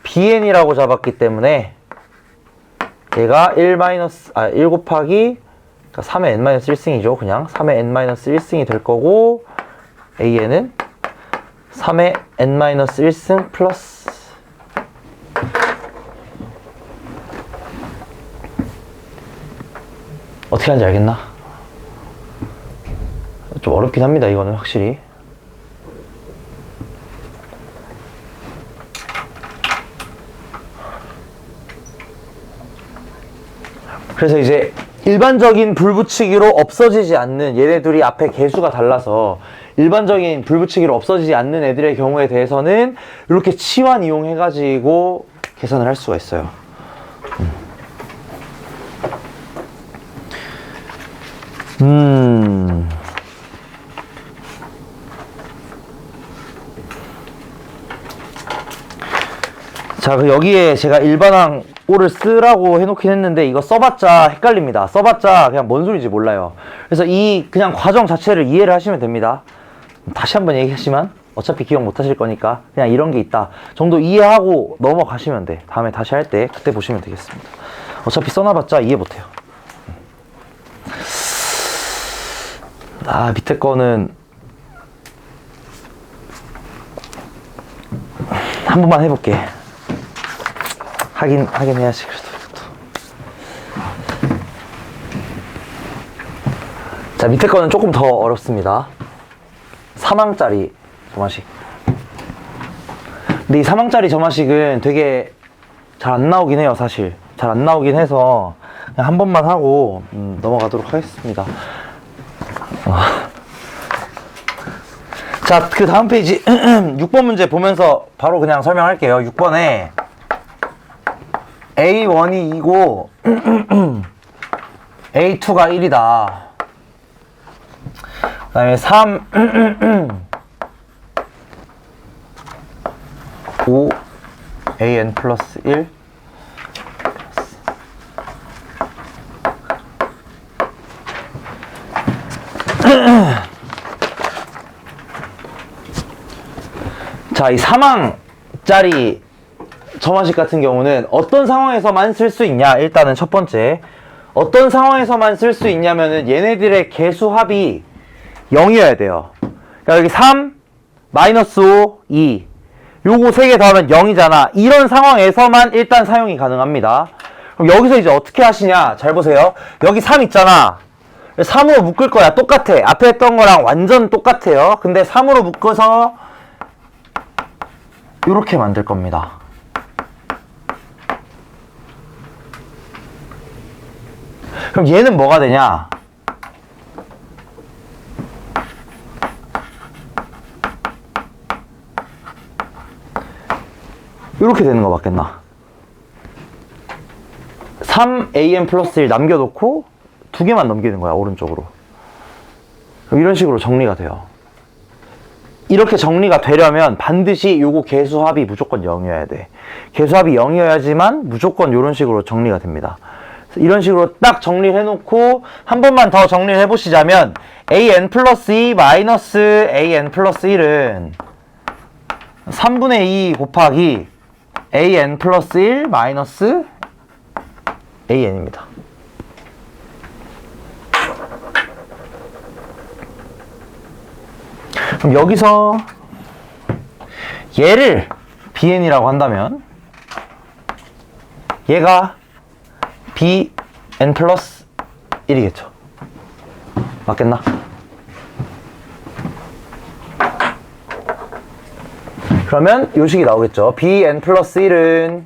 bn이라고 잡았기 때문에 얘가 1 곱하기 3의 n-1승이죠. 그냥 3의 n-1승이 될 거고, an은 3의 n-1승 플러스 어떻게 하는지 알겠나? 좀 어렵긴 합니다. 이거는 확실히. 그래서 이제 일반적인 불붙이기로 없어지지 않는, 얘네들이 앞에 개수가 달라서 일반적인 불붙이기로 없어지지 않는 애들의 경우에 대해서는 이렇게 치환 이용해가지고 계산을 할 수가 있어요. 자, 그 여기에 제가 일반항 O를 쓰라고 해놓긴 했는데 이거 써봤자 헷갈립니다. 써봤자 그냥 뭔 소리인지 몰라요. 그래서 이 그냥 과정 자체를 이해를 하시면 됩니다. 다시 한번 얘기하지만 어차피 기억 못 하실 거니까 그냥 이런 게 있다 정도 이해하고 넘어가시면 돼. 다음에 다시 할 때 그때 보시면 되겠습니다. 어차피 써놔봤자 이해 못해요. 밑에 거는 한 번만 해볼게. 하긴 해야지. 그래도. 자, 밑에 거는 조금 더 어렵습니다. 3항짜리 점화식. 근데 이 3항짜리 점화식은 되게 잘 안 나오긴 해요. 사실 잘 안 나오긴 해서 그냥 한 번만 하고 넘어가도록 하겠습니다. 자, 그 다음 페이지 6번 문제 보면서 바로 그냥 설명할게요. 6번에 A1이 2고 A2가 1이다. 그 다음에 3 5 AN 플러스 1 자, 이 3항짜리 점화식 같은 경우는 어떤 상황에서만 쓸 수 있냐? 일단은 첫 번째, 어떤 상황에서만 쓸 수 있냐면은 얘네들의 개수합이 0이어야 돼요. 그러니까 여기 3, 마이너스 5, 2 요거 3개 더하면 0이잖아. 이런 상황에서만 일단 사용이 가능합니다. 그럼 여기서 이제 어떻게 하시냐? 잘 보세요. 여기 3 있잖아. 3으로 묶을 거야. 똑같아. 앞에 했던 거랑 완전 똑같아요. 근데 3으로 묶어서 이렇게 만들 겁니다. 그럼 얘는 뭐가 되냐? 이렇게 되는 거 맞겠나? 3am 플러스 1 남겨놓고 두 개만 넘기는 거야, 오른쪽으로. 그럼 이런 식으로 정리가 돼요. 이렇게 정리가 되려면 반드시 요거 개수합이 무조건 0이어야 돼. 개수합이 0이어야지만 무조건 이런 식으로 정리가 됩니다. 이런 식으로 딱 정리를 해놓고 한 번만 더 정리를 해보시자면 an 플러스 2 마이너스 an 플러스 1은 3분의 2 곱하기 an 플러스 1 마이너스 an입니다. 그럼 여기서 얘를 bn이라고 한다면 얘가 bn 플러스 1이겠죠. 맞겠나? 그러면 요 식이 나오겠죠. bn 플러스 1은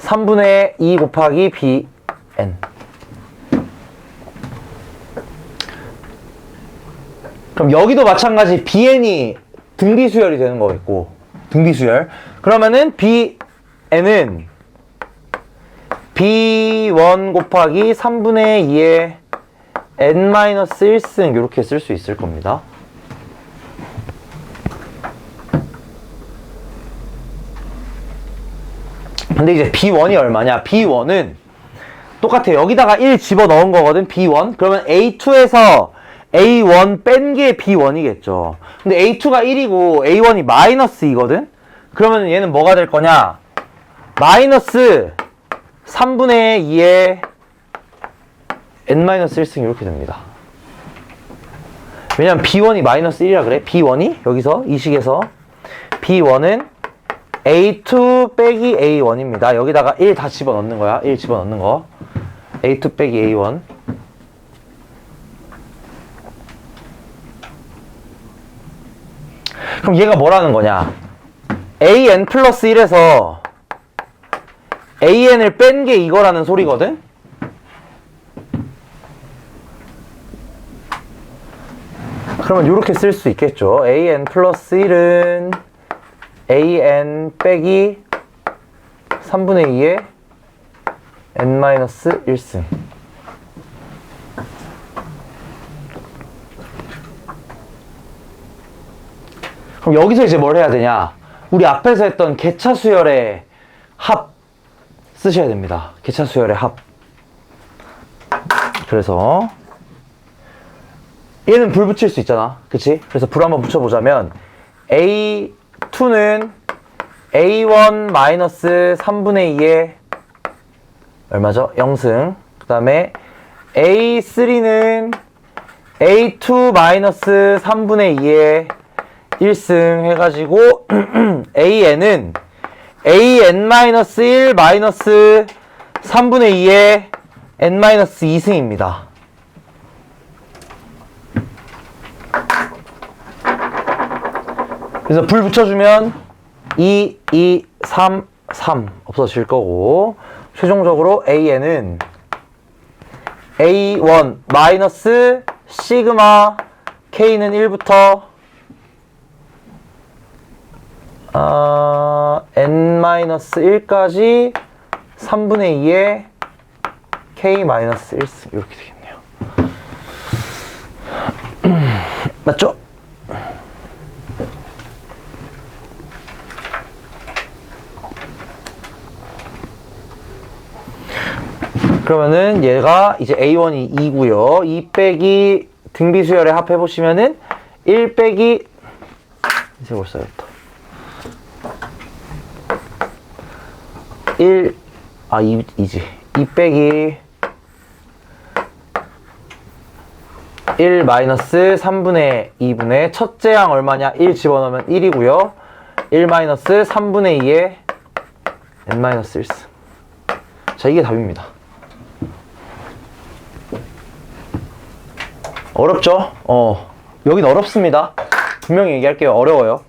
3분의 2 곱하기 bn. 그럼 여기도 마찬가지 bn이 등비수열이 되는 거겠고, 등비수열. 그러면은 bn은 b1 곱하기 3분의 2의 n-1승 이렇게 쓸 수 있을 겁니다. 근데 이제 b1이 얼마냐? b1은 똑같아. 여기다가 1 집어넣은 거거든, b1. 그러면 a2에서 a1 뺀 게 b1이겠죠. 근데 a2가 1이고 a1이 마이너스 2거든? 그러면 얘는 뭐가 될 거냐? 마이너스 3분의 2의 n-1승 이렇게 됩니다. 왜냐면 b1이 마이너스 1이라 그래. b1이 여기서 이 식에서 b1은 a2 빼기 a1입니다. 여기다가 1 다 집어넣는 거야. 1 집어넣는 거. a2 빼기 a1. 그럼 얘가 뭐라는 거냐? an 플러스 1에서 an을 뺀 게 이거라는 소리거든? 그러면 이렇게 쓸 수 있겠죠. an 플러스 1은 an 빼기 3분의 2의 n-1승. 그럼 여기서 이제 뭘 해야 되냐? 우리 앞에서 했던 개차수열의 합 쓰셔야 됩니다. 개차수열의 합. 그래서 얘는 불 붙일 수 있잖아. 그치? 그래서 불 한번 붙여보자면 a2는 a1 마이너스 3분의 2의 얼마죠? 0승. 그 다음에 a3는 a2 마이너스 3분의 2의 1승 해가지고 an은 an-1 마이너스 3분의 2의 n-2승입니다. 그래서 불 붙여주면 2, 2, 3, 3 없어질 거고, 최종적으로 an은 a1 마이너스 시그마 k는 1부터 n-1까지 3분의 2의 k-1승 이렇게 되겠네요. 맞죠? 그러면은 얘가 이제 a1이 2고요. 2 빼기 등비수열의 합 해보시면은 1 빼기 이제 뭘 써야겠다. 2지. 2 빼기 1 마이너스 3분의 2분의 첫째 양 얼마냐? 1 집어넣으면 1이고요. 1 마이너스 3분의 2의 n-1승. 자, 이게 답입니다. 어렵죠? 여긴 어렵습니다. 분명히 얘기할게요. 어려워요.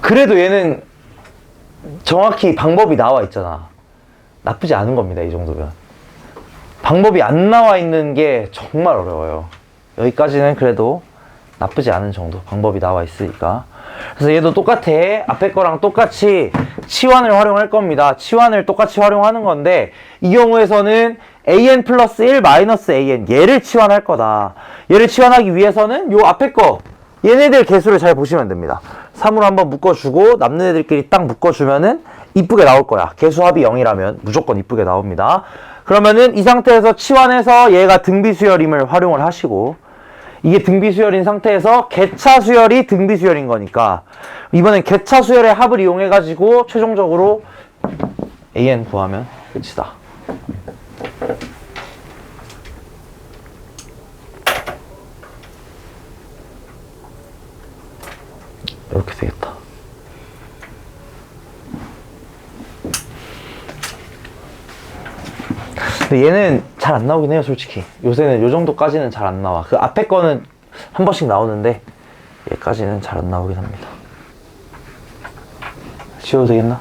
그래도 얘는 정확히 방법이 나와 있잖아. 나쁘지 않은 겁니다, 이 정도면. 방법이 안 나와 있는 게 정말 어려워요. 여기까지는 그래도 나쁘지 않은 정도 방법이 나와 있으니까. 그래서 얘도 똑같아. 앞에 거랑 똑같이 치환을 활용할 겁니다. 치환을 똑같이 활용하는 건데, 이 경우에서는 an 플러스 1 마이너스 an, 얘를 치환할 거다. 얘를 치환하기 위해서는 요 앞에 거, 얘네들 개수를 잘 보시면 됩니다. 3으로 한번 묶어주고 남는 애들끼리 딱 묶어주면은 이쁘게 나올 거야. 개수 합이 0이라면 무조건 이쁘게 나옵니다. 그러면은 이 상태에서 치환해서 얘가 등비수열임을 활용을 하시고, 이게 등비수열인 상태에서 개차수열이 등비수열인 거니까 이번엔 개차수열의 합을 이용해 가지고 최종적으로 an 구하면 끝이다. 이렇게 되겠다. 근데 얘는 잘 안 나오긴 해요, 솔직히. 요새는 요 정도까지는 잘 안 나와. 그 앞에 거는 한 번씩 나오는데 얘까지는 잘 안 나오긴 합니다. 지워도 되겠나?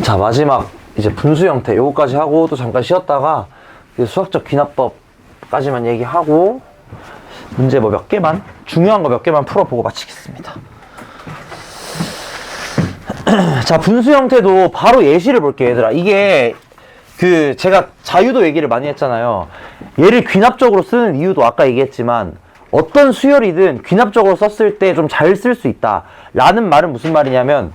자, 마지막 이제 분수 형태 요거까지 하고 또 잠깐 쉬었다가 수학적 귀납법까지만 얘기하고 문제 뭐 몇 개만, 중요한 거 몇 개만 풀어보고 마치겠습니다. 자, 분수 형태도 바로 예시를 볼게요, 얘들아. 이게 제가 자유도 얘기를 많이 했잖아요. 얘를 귀납적으로 쓰는 이유도 아까 얘기했지만 어떤 수열이든 귀납적으로 썼을 때 좀 잘 쓸 수 있다 라는 말은 무슨 말이냐면,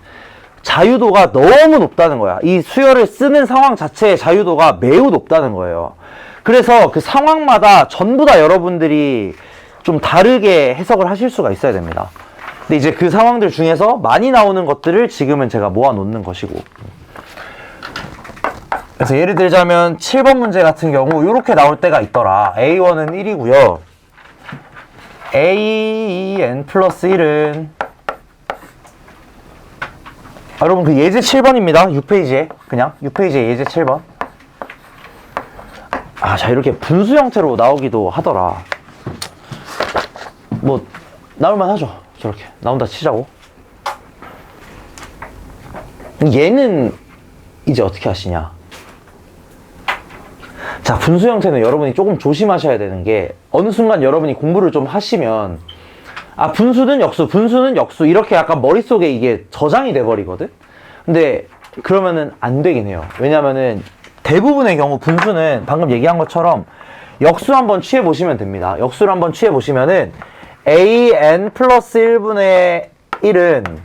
자유도가 너무 높다는 거야. 이 수열을 쓰는 상황 자체의 자유도가 매우 높다는 거예요. 그래서 그 상황마다 전부 다 여러분들이 좀 다르게 해석을 하실 수가 있어야 됩니다. 근데 이제 그 상황들 중에서 많이 나오는 것들을 지금은 제가 모아 놓는 것이고. 그래서 예를 들자면 7번 문제 같은 경우 이렇게 나올 때가 있더라. A1은 1이고요. AN 플러스 1은 여러분 그 예제 7번입니다. 6페이지에 그냥 6페이지에 예제 7번. 자, 이렇게 분수 형태로 나오기도 하더라. 뭐 나올만 하죠. 저렇게 나온다 치자고. 얘는 이제 어떻게 하시냐. 자, 분수 형태는 여러분이 조금 조심하셔야 되는 게, 어느 순간 여러분이 공부를 좀 하시면 분수는 역수, 분수는 역수 이렇게 약간 머릿속에 이게 저장이 돼 버리거든. 근데 그러면은 안 되긴 해요. 왜냐면은 대부분의 경우 분수는 방금 얘기한 것처럼 역수 한번 취해 보시면 됩니다. 역수를 한번 취해 보시면은 an 플러스 1분의 1은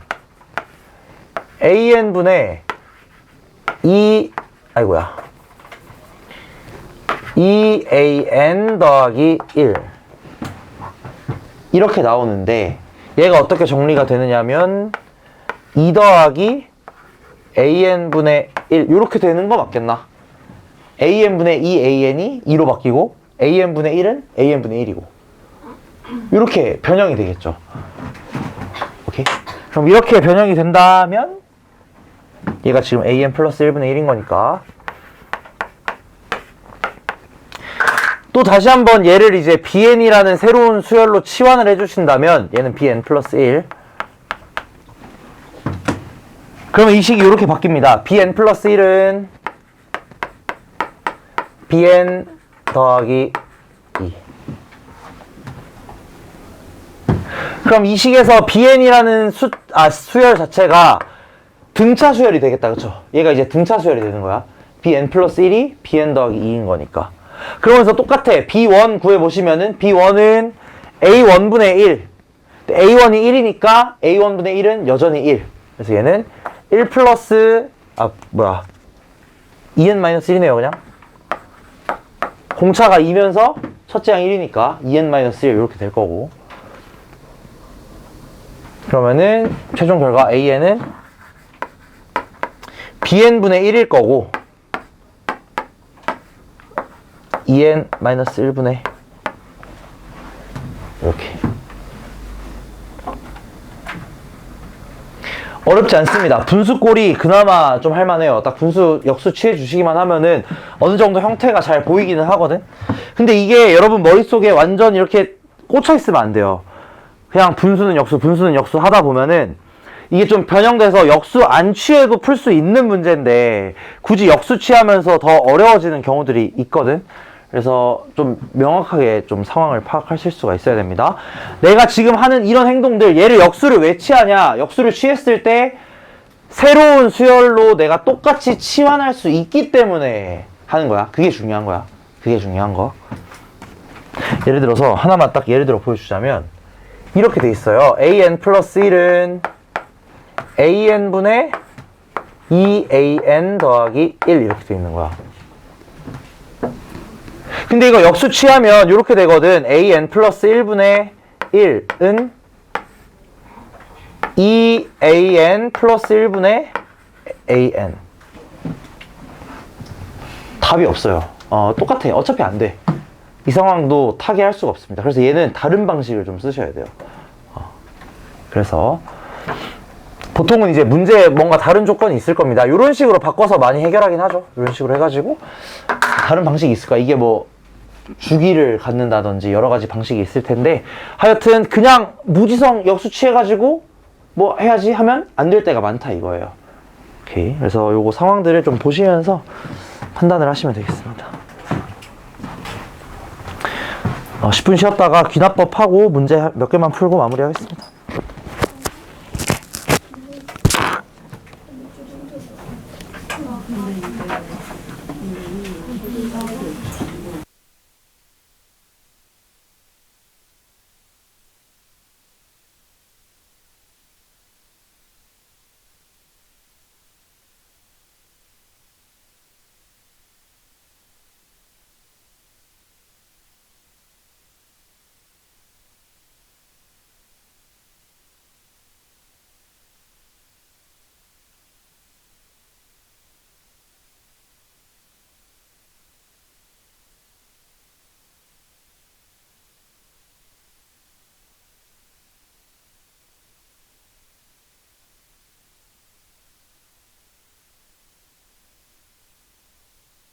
an분의 2an 더하기 1 이렇게 나오는데, 얘가 어떻게 정리가 되느냐면 2 더하기 an분의 1 이렇게 되는 거 맞겠나? an분의 2an이 2로 바뀌고 an분의 1은 an분의 1이고 이렇게 변형이 되겠죠. 오케이? 그럼 이렇게 변형이 된다면 얘가 지금 an 플러스 1분의 1인 거니까, 또 다시 한번 얘를 이제 bn이라는 새로운 수열로 치환을 해주신다면 얘는 bn 플러스 1. 그러면 이 식이 이렇게 바뀝니다. bn 플러스 1은 bn 더하기 2. 그럼 이 식에서 bn이라는 수열 자체가 등차 수열이 되겠다, 그쵸? 얘가 이제 등차 수열이 되는 거야. bn 플러스 1이 bn 더하기 2인 거니까. 그러면서 똑같아. b1 구해보시면은 b1은 a1분의 1. a1이 1이니까 a1분의 1은 여전히 1. 그래서 얘는 1 플러스 2n 마이너스 1이네요, 그냥. 공차가 2면서 첫째 양 1이니까 2n 마이너스 1 이렇게 될 거고. 그러면은 최종 결과 an은 bn분의 1일 거고 2n 마이너스 1분의 이렇게. 어렵지 않습니다. 분수꼴이 그나마 좀 할만해요. 딱 분수 역수 취해 주시기만 하면은 어느 정도 형태가 잘 보이기는 하거든. 근데 이게 여러분 머릿속에 완전 이렇게 꽂혀 있으면 안 돼요. 그냥 분수는 역수 하다 보면은 이게 좀 변형돼서 역수 안 취해도 풀 수 있는 문제인데 굳이 역수 취하면서 더 어려워지는 경우들이 있거든. 그래서 좀 명확하게 좀 상황을 파악하실 수가 있어야 됩니다. 내가 지금 하는 이런 행동들, 얘를 역수를 왜 취하냐? 역수를 취했을 때 새로운 수열로 내가 똑같이 치환할 수 있기 때문에 하는 거야. 그게 중요한 거야. 그게 중요한 거. 예를 들어서 하나만 딱 예를 들어 보여주자면 이렇게 돼 있어요. an 플러스 1은 an분의 2an 더하기 1 이렇게 돼 있는 거야. 근데 이거 역수 취하면 이렇게 되거든. an 플러스 1분의 1은 2an 플러스 1분의 an. 답이 없어요. 똑같아. 어차피 안 돼. 이 상황도 타개할 수가 없습니다. 그래서 얘는 다른 방식을 좀 쓰셔야 돼요. 그래서 보통은 이제 문제에 뭔가 다른 조건이 있을 겁니다. 이런 식으로 바꿔서 많이 해결하긴 하죠. 이런 식으로 해가지고 다른 방식이 있을까? 이게 뭐 주기를 갖는다든지 여러 가지 방식이 있을 텐데 하여튼 그냥 무지성 역수 취해가지고 뭐 해야지 하면 안 될 때가 많다 이거예요. 오케이. 그래서 요거 상황들을 좀 보시면서 판단을 하시면 되겠습니다. 10분 쉬었다가 귀납법 하고 문제 몇 개만 풀고 마무리하겠습니다.